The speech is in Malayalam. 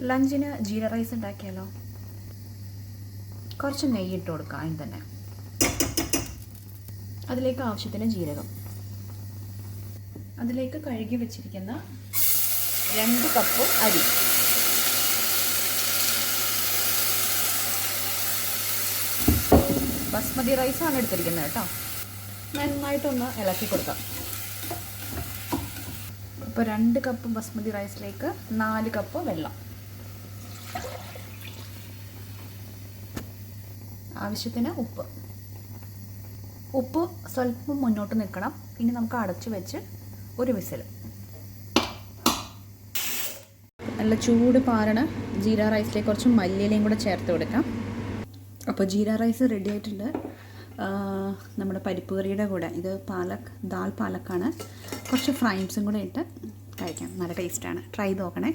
ലഞ്ചിന് ജീര റൈസ് ഉണ്ടാക്കിയാലോ? കുറച്ച് നെയ്യ് ഇട്ട് കൊടുക്കാം അതിന് തന്നെ. അതിലേക്ക് ആവശ്യത്തിന് ജീരകം, അതിലേക്ക് കഴുകി വെച്ചിരിക്കുന്ന 2 കപ്പ് അരി, ബസ്മതി റൈസാണ് എടുത്തിരിക്കുന്നത് കേട്ടോ. നന്നായിട്ടൊന്ന് ഇളക്കി കൊടുക്കാം. ഇപ്പോൾ 2 കപ്പ് ബസ്മതി റൈസിലേക്ക് 4 കപ്പ് വെള്ളം, ആവശ്യത്തിന് ഉപ്പ് സ്വല്പം മുന്നോട്ട് നിൽക്കണം. ഇനി നമുക്ക് അടച്ചു വെച്ച് ഒരു വിസിൽ. നല്ല ചൂട് പാരണ ജീര റൈസിലേക്ക് കുറച്ച് മല്ലിയിലയും കൂടെ ചേർത്ത് കൊടുക്കാം. അപ്പോൾ ജീര റൈസ് റെഡി ആയിട്ടുണ്ട്. നമ്മുടെ പരിപ്പ് കറിയുടെ കൂടെ, ഇത് ദാൽ പാലക്കാണ്, കുറച്ച് ഫ്രൈംസും കൂടെ ഇട്ട് കഴിക്കാം. നല്ല ടേസ്റ്റാണ്. ട്രൈ ചെയ്ത് നോക്കണേ.